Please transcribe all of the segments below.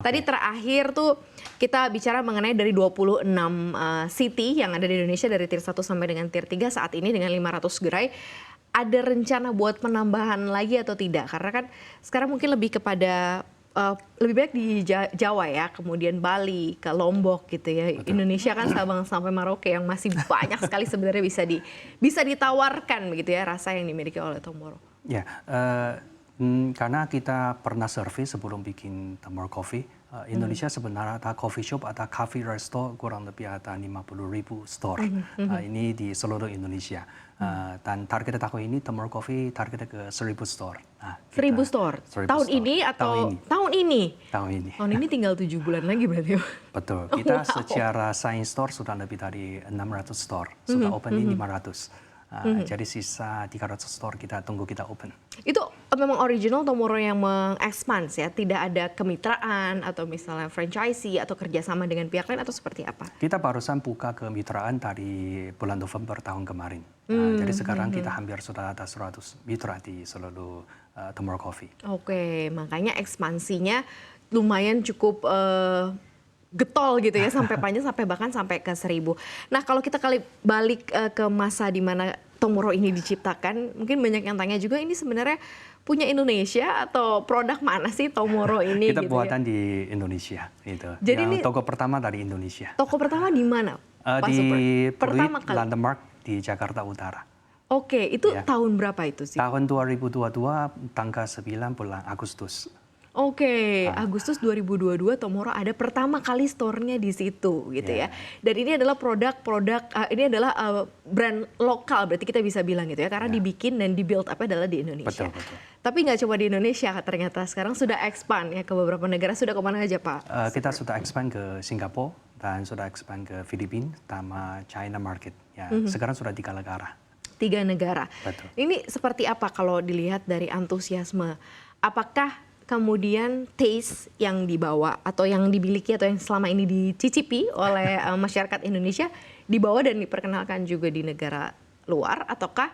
Tadi terakhir tuh kita bicara mengenai dari 26 city yang ada di Indonesia dari tier 1 sampai dengan tier 3 saat ini dengan 500 gerai. Ada rencana buat penambahan lagi atau tidak? Karena kan sekarang mungkin lebih kepada lebih baik di Jawa ya, kemudian Bali, ke Lombok gitu ya. Betul. Indonesia kan Sabang sampai Merauke yang masih banyak sekali sebenarnya bisa ditawarkan begitu ya rasa yang dimiliki oleh Tomorrow. Ya, karena kita pernah survei sebelum bikin Tomorrow Coffee, Indonesia sebenarnya ada coffee shop, ada cafe resto kurang lebih ada 50.000 store. Ini di seluruh Indonesia. Dan target tahun ini Tomorrow Coffee target ke 1.000 store. Nah, 1.000 store? Tahun store. ini atau tahun ini? Tahun ini. Tahun ini tinggal 7 bulan lagi berarti. Betul. Kita secara science store sudah lebih dari 600 store. Sudah open di 500. Jadi sisa 300 store kita tunggu kita open. Itu memang original Tomorrow yang mengekspans ya? Tidak ada kemitraan atau misalnya franchisee atau kerjasama dengan pihak lain atau seperti apa? Kita barusan buka kemitraan dari bulan November tahun kemarin. Jadi sekarang kita hampir sudah ada 100 mitra di seluruh Tomorrow Coffee. Oke, makanya ekspansinya lumayan cukup getol gitu ya, sampai panjang sampai bahkan sampai ke 1.000. Nah kalau kita balik ke masa di mana Tomorrow ini diciptakan, mungkin banyak yang tanya juga ini sebenarnya punya Indonesia atau produk mana sih Tomorrow ini? Kita gitu buatan ya? di Indonesia. Gitu. Jadi yang ini toko pertama dari Indonesia. Toko pertama di mana? Pak Super? Di Pertama Pluit kali. Landmark di Jakarta Utara. Oke, itu Ya. tahun berapa itu sih? Tahun 2022 tanggal 9 bulan Agustus. Oke, Agustus 2022 Tomorrow ada pertama kali store-nya di situ gitu ya. Dan ini adalah ini adalah brand lokal berarti kita bisa bilang gitu ya, karena dibikin dan di-build up adalah di Indonesia. Betul. Tapi nggak cuma di Indonesia ternyata, sekarang sudah expand ya ke beberapa negara. Sudah kemana aja Pak? Kita sudah expand ke Singapura dan sudah expand ke Filipina sama China market. Ya, sekarang sudah 3 negara. 3 negara. Betul. Ini seperti apa kalau dilihat dari antusiasme? Apakah kemudian taste yang dibawa atau yang dimiliki atau yang selama ini dicicipi oleh masyarakat Indonesia dibawa dan diperkenalkan juga di negara luar, ataukah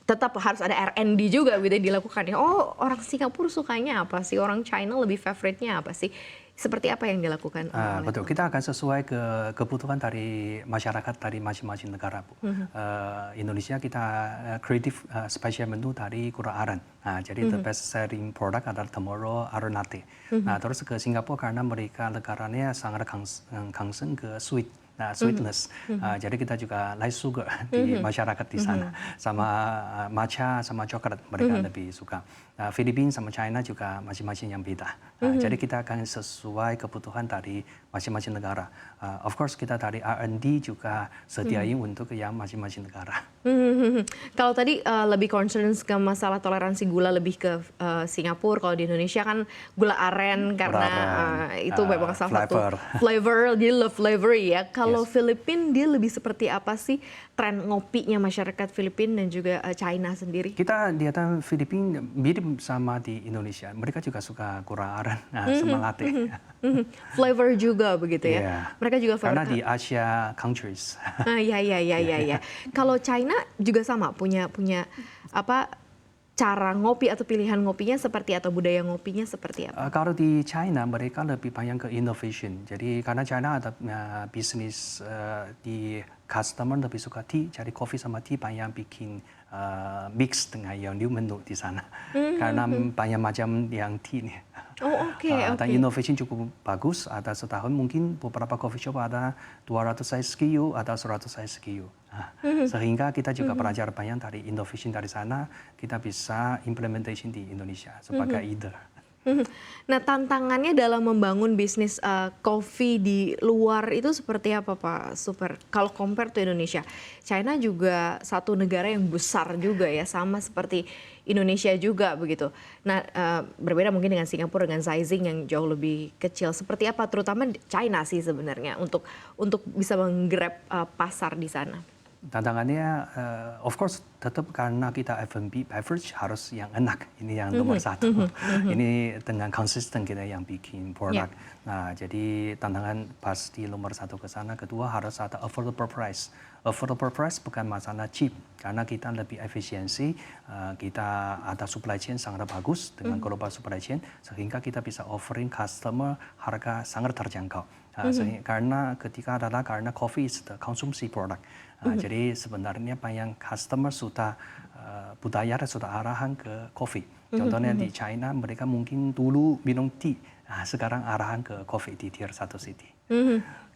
tetap harus ada R&D juga gitu dilakukan ya? Oh, orang Singapura sukanya apa sih? Orang China lebih favoritnya apa sih? Seperti apa yang dilakukan? Betul, kita akan sesuai kebutuhan dari masyarakat dari masing-masing negara, Bu. Indonesia kita creative special menu dari gula aren. Nah, jadi the best selling product adalah Tomorrow Aren Latte. Nah, terus ke Singapura karena mereka negaranya sangat concern ke sweetness. Jadi kita juga light sugar di masyarakat di sana. Sama matcha sama coklat mereka lebih suka. Filipina sama China juga masing-masing yang beda. Jadi kita akan sesuai kebutuhan dari masing-masing negara. Of course kita dari R&D juga sediain untuk yang masing-masing negara. Kalau tadi lebih concern ke masalah toleransi gula lebih ke Singapura, kalau di Indonesia kan gula aren karena itu memang salah satu flavor, jadi love flavor ya. Kalau Filipina dia lebih seperti apa sih tren ngopinya masyarakat Filipina dan juga China sendiri? Kita lihat Filipina mirip sama di Indonesia. Mereka juga suka gula aren sama latte. Flavor juga begitu ya. Mereka juga karena di Asia countries. Ya. Kalau China juga sama punya apa cara ngopi atau pilihan ngopinya seperti atau budaya ngopinya seperti apa? Kalau di China mereka lebih banyak ke innovation. Jadi karena China ada bisnis di customer lebih suka tea, jadi kopi sama tea banyak bikin mix dengan yang new menu di sana. Karena banyak macam yang tea nih. Dan innovation cukup bagus. Ada setahun mungkin beberapa coffee shop ada 200 SKU atau 100 SKU. Sehingga kita juga belajar banyak dari innovation dari sana. Kita bisa implementation di Indonesia sebagai ide. Nah, tantangannya dalam membangun bisnis kopi di luar itu seperti apa Pak Super? Kalau compare to Indonesia, China juga satu negara yang besar juga ya, sama seperti Indonesia juga begitu. Nah, berbeda mungkin dengan Singapura dengan sizing yang jauh lebih kecil. Seperti apa terutama China sih sebenarnya untuk bisa menggrab pasar di sana? Tantangannya, of course, tetap karena kita F&B beverage harus yang enak. Ini yang nomor satu. Ini dengan konsisten kita yang bikin produk. Nah, jadi tantangan pasti nomor satu ke sana. Kedua harus ada affordable price. Affordable price bukan masalah cheap, karena kita lebih efisiensi, kita ada supply chain sangat bagus dengan global supply chain, sehingga kita bisa offering customer harga sangat terjangkau. Karena ketika adalah karena coffee is the konsumsi product. Jadi sebenarnya banyak customer sudah budaya sudah arahan ke coffee. Contohnya di China mereka mungkin dulu minum tea, sekarang arahan ke coffee di tier 1 city.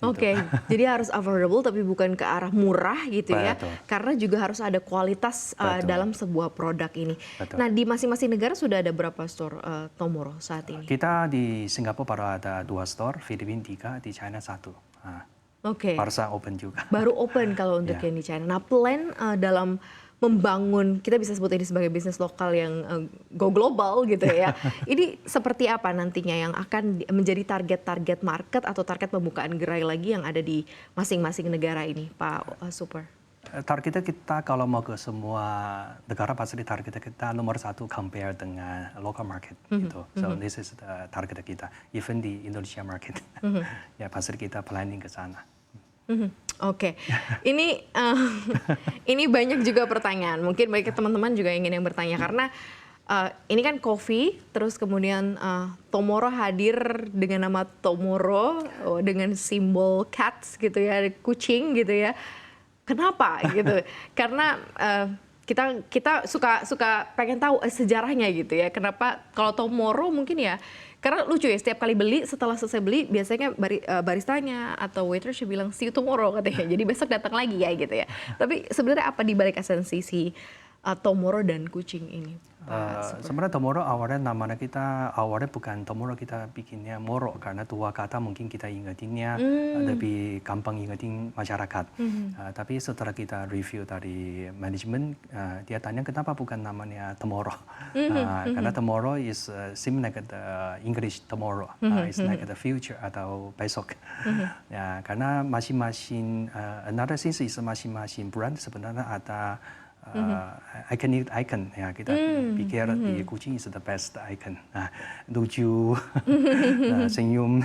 Oke, jadi harus affordable tapi bukan ke arah murah gitu ya. Betul. Karena juga harus ada kualitas dalam sebuah produk ini. Betul. Nah, di masing-masing negara sudah ada berapa store Tomorrow saat ini? Kita di Singapura baru ada 2 store, Filipina 3, di China 1. Oke. Baru open juga. Baru open kalau untuk yang di China. Nah, plan dalam membangun, kita bisa sebut ini sebagai bisnis lokal yang go global gitu ya. Ini seperti apa nantinya yang akan menjadi target-target market atau target pembukaan gerai lagi yang ada di masing-masing negara ini, Pak Super? Target kita kalau mau ke semua negara pasti target kita nomor 1 compare dengan local market gitu. So this is the target kita. Even di Indonesia market, ya pasti kita planning ke sana. Oke, ini banyak juga pertanyaan. Mungkin banyak teman-teman juga ingin yang bertanya karena ini kan coffee, terus kemudian Tomorrow hadir dengan nama Tomorrow dengan simbol cats gitu ya, kucing gitu ya. Kenapa gitu? Karena kita suka pengen tahu sejarahnya gitu ya. Kenapa kalau Tomorrow mungkin ya? Karena lucu ya, setiap kali beli, setelah selesai beli, biasanya baristanya atau waitressnya bilang see you tomorrow katanya. Jadi besok datang lagi ya gitu ya. Tapi sebenarnya apa di balik esensi si Tomorrow dan kucing ini? Sebenarnya Tomorrow awalnya namanya kita awalnya bukan Tomorrow, kita bikinnya Moro karena dua kata mungkin kita ingetinnya lebih gampang ingetin masyarakat. Tapi setelah kita review dari manajemen, dia tanya kenapa bukan namanya Tomorrow. Karena Tomorrow is seem like the English tomorrow, it's like the future atau besok. Ya, karena masing-masing analysis is masing-masing brand sebenarnya ada icon ya, kita pikir di kucing is the best icon. Lucu, senyum.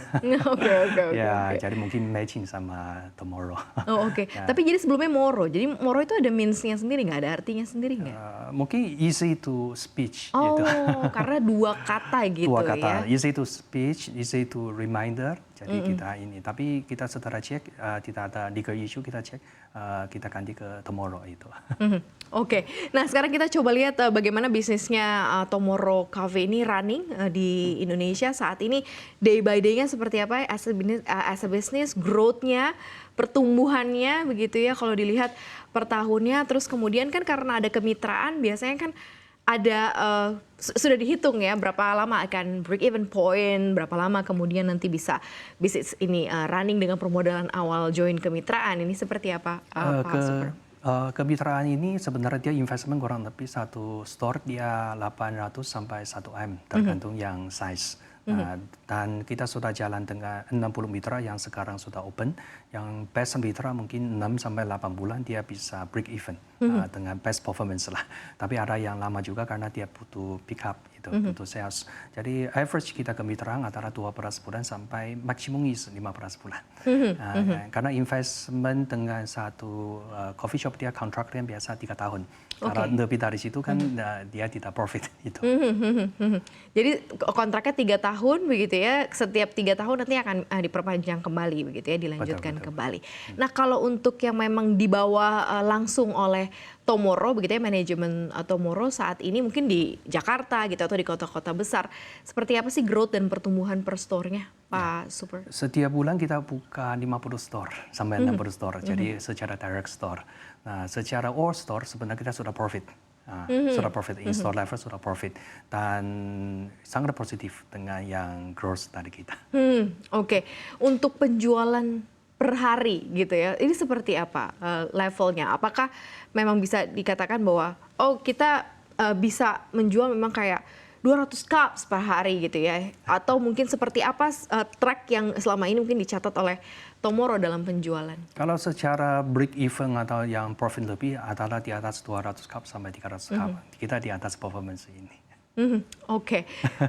Ya, jadi mungkin matching sama Tomorrow. Oh, oke. Tapi jadi sebelumnya Moro. Jadi Moro itu ada means-nya sendiri nggak? Ada artinya sendiri nggak? Mungkin easy to speech. Oh, gitu. Karena dua kata gitu dua kata, ya. easy to speech, easy to reminder. Jadi kita ini, tapi kita setelah cek tidak ada legal issue, kita cek kita ganti ke Tomorrow itu. Oke, nah sekarang kita coba lihat bagaimana bisnisnya Tomorrow Cafe ini running di Indonesia saat ini, day by day-nya seperti apa as a business, growth-nya, pertumbuhannya begitu ya kalau dilihat per tahunnya. Terus kemudian kan karena ada kemitraan biasanya kan ada sudah dihitung ya berapa lama akan break even point, berapa lama kemudian nanti bisa bisnis ini running dengan permodalan awal join kemitraan. Ini seperti apa Pak Super? Kemitraan ini sebenarnya dia investment kurang lebih satu store dia 800 sampai 1 M tergantung yang size. Dan kita sudah jalan dengan 60 mitra yang sekarang sudah open. Yang best mitra mungkin 6 sampai 8 bulan dia bisa break even dengan best performance lah. Tapi ada yang lama juga karena dia butuh pick up itu, butuh sales. Jadi average kita kemitraan antara 12 bulan sampai maksimum is 15 bulan. Karena investment dengan satu coffee shop dia kontraknya biasa 3 tahun. Kalau lebih dari situ kan dia tidak profit itu. Jadi kontraknya 3 tahun begitu ya, setiap 3 tahun nanti akan diperpanjang kembali begitu ya, dilanjutkan kembali. Nah kalau untuk yang memang dibawa langsung oleh Tomorrow begitu ya, manajemen Tomorrow saat ini mungkin di Jakarta gitu atau di kota-kota besar, seperti apa sih growth dan pertumbuhan per store-nya Pak Super? Setiap bulan kita buka 50 store sampai 60 store, jadi secara direct store. Nah, secara all store sebenarnya kita sudah profit. Sudah profit, in store level sudah profit. Dan sangat positif dengan yang growth dari kita. Oke. Untuk penjualan per hari gitu ya, ini seperti apa levelnya? Apakah memang bisa dikatakan bahwa kita bisa menjual memang kayak 200 cups per hari gitu ya? Atau mungkin seperti apa track yang selama ini mungkin dicatat oleh Tomorrow dalam penjualan? Kalau secara break even atau yang profit lebih adalah di atas 200 cup sampai 300 cup. Kita di atas performance ini. Oke.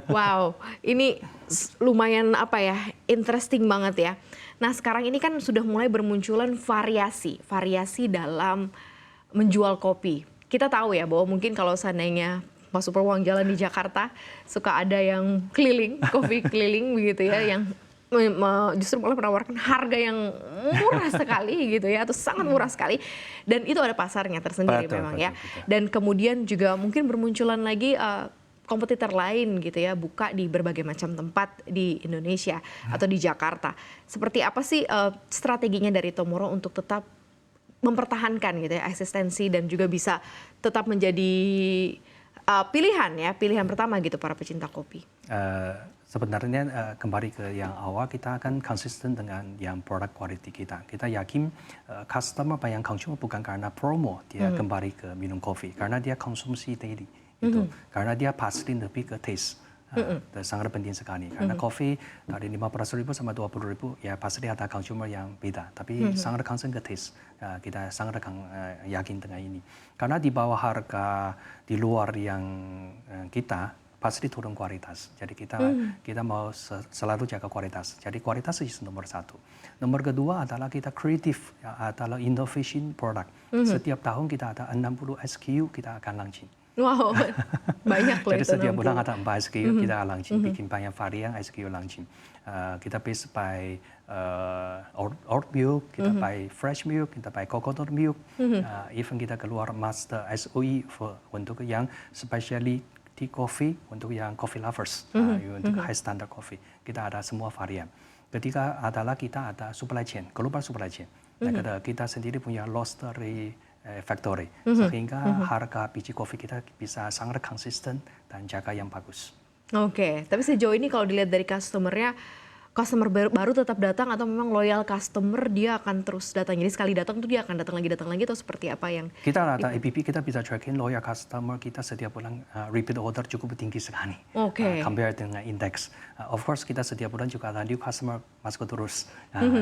Wow, ini lumayan apa ya, interesting banget ya. Nah sekarang ini kan sudah mulai bermunculan variasi dalam menjual kopi. Kita tahu ya bahwa mungkin kalau seandainya Pak Superwang jalan di Jakarta, suka ada yang keliling, kopi keliling begitu ya, yang justru malah menawarkan harga yang murah sekali gitu ya, atau sangat murah sekali, dan itu ada pasarnya tersendiri memang ya. Dan kemudian juga mungkin bermunculan lagi kompetitor lain gitu ya, buka di berbagai macam tempat di Indonesia atau di Jakarta. Seperti apa sih strateginya dari Tomorrow untuk tetap mempertahankan gitu ya eksistensi dan juga bisa tetap menjadi pilihan pertama gitu para pecinta kopi? Sebenarnya kembali ke yang awal, kita akan konsisten dengan yang produk quality kita. Kita yakin customer yang consumer bukan karena promo dia kembali ke minum kopi, karena dia konsumsi daily. Itu. Karena dia pasti lebih ke taste. Sangat penting sekali. Karena kopi dari 15.000 sampai 20.000 ya pasti ada consumer yang beda. Tapi sangat concern ke taste. Kita sangat yakin dengan ini. Karena di bawah harga di luar yang kita pasti turun kualitas. Jadi kita mau selalu jaga kualitas. Jadi kualitas itu nomor satu. Nomor kedua adalah kita kreatif, adalah innovation product. Setiap tahun kita ada 60 SKU kita akan launching. Wow, banyak loh. Jadi setiap bulan ada 4 SKU kita launching, bikin banyak varian SKU launching. Kita base by oat milk, kita by fresh milk, kita by coconut milk. Even kita keluar master SOE untuk yang specially tea coffee, untuk yang coffee lovers, untuk high standard coffee. Kita ada semua varian. Ketiga adalah kita ada supply chain, global supply chain. Kita sendiri punya roastery factory, sehingga harga biji kopi kita bisa sangat konsisten dan jaga yang bagus. Oke, tapi sejauh ini kalau dilihat dari customer-nya, customer baru tetap datang atau memang loyal customer dia akan terus datang? Jadi sekali datang tuh dia akan datang lagi atau seperti apa yang? Kita ada APP, kita bisa tracking loyal customer kita setiap bulan, repeat order cukup tinggi sekali. Oke. Compare dengan index. Of course kita setiap bulan juga ada new customer masuk terus.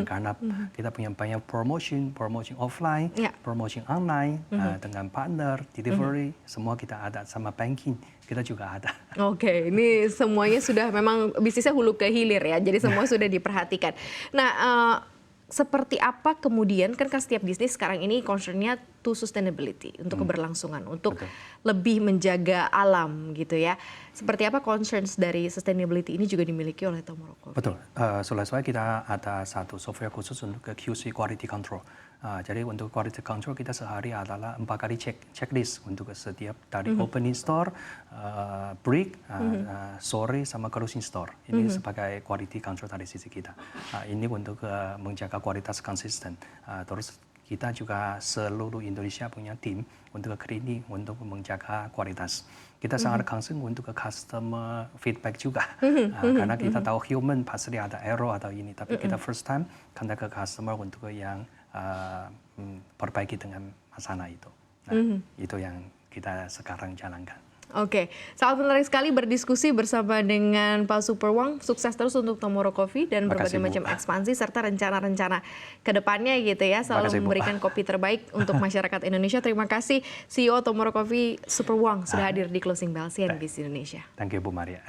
Karena kita punya banyak promotion offline, promotion online, dengan partner, delivery, semua kita ada, sama banking. Kita juga ada. Oke, ini semuanya sudah memang bisnisnya hulu ke hilir ya, jadi semua sudah diperhatikan. Nah, seperti apa kemudian, kan setiap bisnis sekarang ini concernnya to sustainability, untuk keberlangsungan, untuk lebih menjaga alam gitu ya. Seperti apa concerns dari sustainability ini juga dimiliki oleh Tomorrow Coffee? Betul, soalnya kita ada satu software khusus untuk QC quality control. Jadi untuk quality control kita sehari adalah 4 kali checklist untuk setiap dari opening store, break, sore sama closing store. Ini sebagai quality control dari sisi kita. Ini untuk menjaga kualitas konsisten. Terus kita juga seluruh Indonesia punya tim untuk cleaning, untuk menjaga kualitas. Kita sangat concern untuk customer feedback juga. Karena kita tahu human pasti ada error atau ini. Tapi kita first time contact ke customer untuk yang perbaiki dengan masalah itu. Itu yang kita sekarang jalankan. Oke, sangat menarik sekali berdiskusi bersama dengan Pak Superwang. Sukses terus untuk Tomorrow Coffee dan berbagai macam ekspansi serta rencana-rencana ke depannya gitu ya. Selalu memberikan kopi terbaik untuk masyarakat Indonesia. Terima kasih CEO Tomorrow Coffee Superwang sudah hadir di Closing Bell CNBC Indonesia. Thank you Bu Maria.